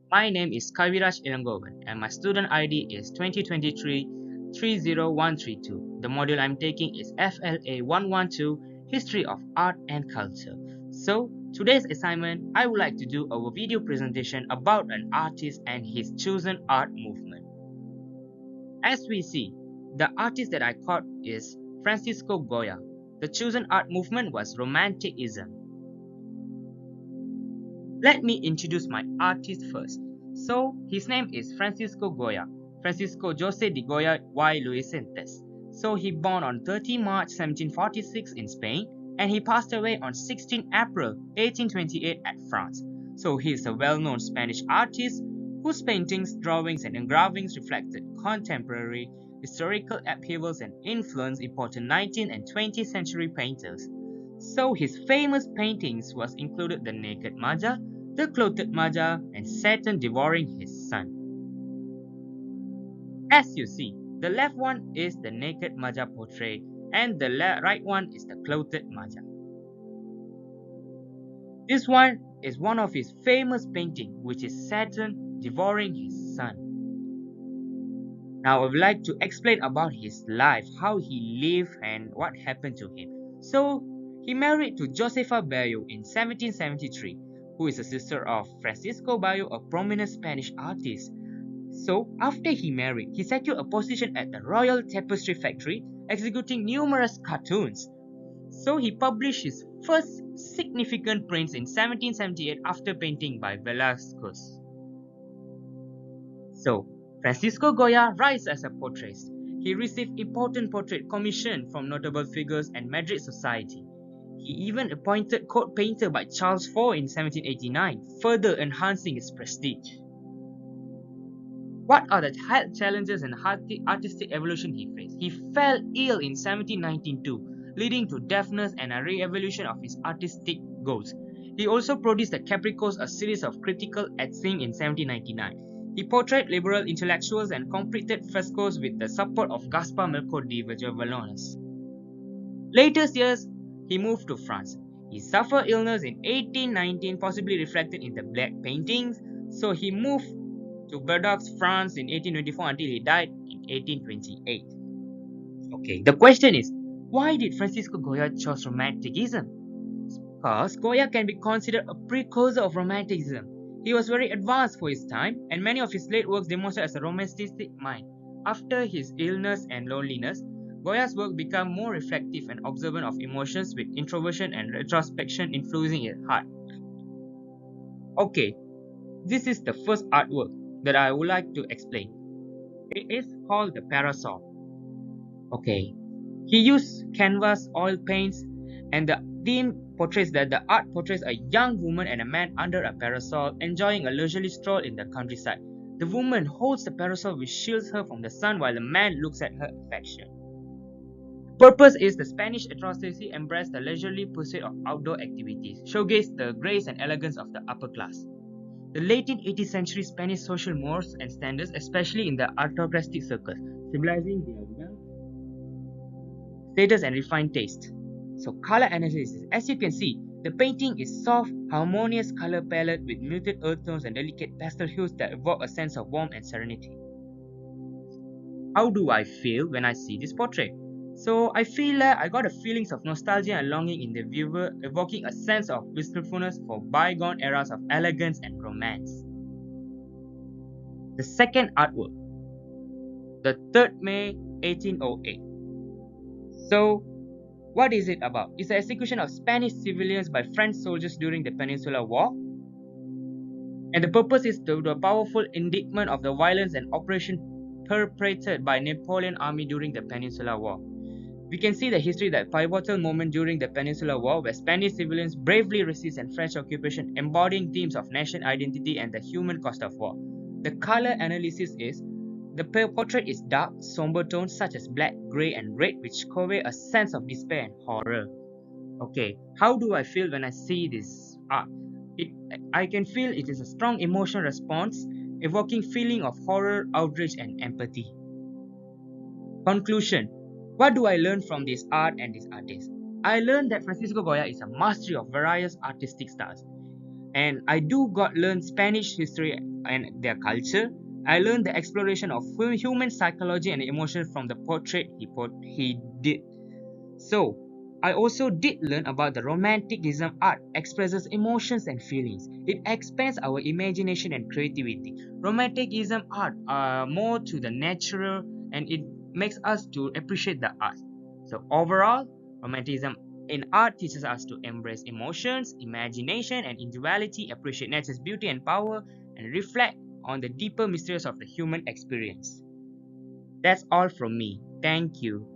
My name is Kaviraj Ilangovan and my student ID is 2023-30132. The module I'm taking is FLA 112 History of Art and Culture. So, today's assignment, I would like to do a video presentation about an artist and his chosen art movement. As we see, the artist that I caught is Francisco Goya. The chosen art movement was Romanticism. Let me introduce my artist first. So, his name is Francisco Goya, Francisco Jose de Goya y Luisentes. So, he born on 30 March 1746 in Spain and he passed away on 16 April 1828 at France. So, he is a well-known Spanish artist whose paintings, drawings and engravings reflected contemporary historical upheavals and influenced important 19th and 20th century painters. So his famous paintings was included the Naked Maja, the Clothed Maja, and Saturn devouring his son. As you see, the left one is the Naked Maja portrait and the right one is the Clothed Maja. This one is one of his famous painting, which is Saturn devouring his son. Now I would like to explain about his life, how he lived and what happened to him. So he married to Josefa Bayo in 1773, who is a sister of Francisco Bayo, a prominent Spanish artist. So after he married, he secured a position at the Royal Tapestry Factory, executing numerous cartoons. So he published his first significant prints in 1778 after painting by Velázquez. So Francisco Goya rise as a portraitist. He received important portrait commission from notable figures and Madrid society. He even appointed court painter by Charles IV in 1789, further enhancing his prestige. What are the health challenges and artistic evolution he faced? He fell ill in 1792, leading to deafness and a re-evolution of his artistic goals. He also produced the Capricos, a series of critical essays in 1799. He portrayed liberal intellectuals and completed frescoes with the support of Gaspar Melchor de Vallonez. Later years, he moved to France. He suffered illness in 1819, possibly reflected in the black paintings. So he moved to Bordeaux, France in 1824 until he died in 1828. Okay, the question is, why did Francisco Goya choose Romanticism? Because Goya can be considered a precursor of Romanticism. He was very advanced for his time, and many of his late works demonstrate as a romantic mind. After his illness and loneliness, Goya's work became more reflective and observant of emotions, with introversion and retrospection influencing his heart. Okay, this is the first artwork that I would like to explain. It is called the Parasol. Okay, he used canvas, oil paints, and the theme portrays that the art portrays a young woman and a man under a parasol enjoying a leisurely stroll in the countryside. The woman holds the parasol which shields her from the sun while the man looks at her affection. Purpose is the Spanish atrocity embraced the leisurely pursuit of outdoor activities, showcase the grace and elegance of the upper class. The late 18th century Spanish social mores and standards, especially in the aristocratic circles, symbolizing their wealth, status and refined taste. So color analysis, as you can see, the painting is soft, harmonious color palette with muted earth tones and delicate pastel hues that evoke a sense of warmth and serenity. How do I feel when I see this portrait? So I feel like I got a feelings of nostalgia and longing in the viewer, evoking a sense of wistfulness for bygone eras of elegance and romance. The second artwork, the 3rd May 1808. So what is it about? It's the execution of Spanish civilians by French soldiers during the Peninsular War. And the purpose is to the powerful indictment of the violence and oppression perpetrated by Napoleon army during the Peninsular War. We can see the history that pivotal moment during the Peninsular War where Spanish civilians bravely resisted French occupation, embodying themes of national identity and the human cost of war. The color analysis is, the portrait is dark, somber tones such as black, grey and red which convey a sense of despair and horror. Okay, how do I feel when I see this art? I can feel it is a strong emotional response, evoking feeling of horror, outrage and empathy. Conclusion. What do I learn from this art and this artist? I learned that Francisco Goya is a master of various artistic styles. And I do got learn Spanish history and their culture. I learned the exploration of human psychology and emotion from the portrait he did. So, I also did learn about the romanticism art expresses emotions and feelings. It expands our imagination and creativity. Romanticism art are more to the natural and it makes us to appreciate the art. So overall, romanticism in art teaches us to embrace emotions, imagination and individuality, appreciate nature's beauty and power, and reflect on the deeper mysteries of the human experience. That's all from me. Thank you.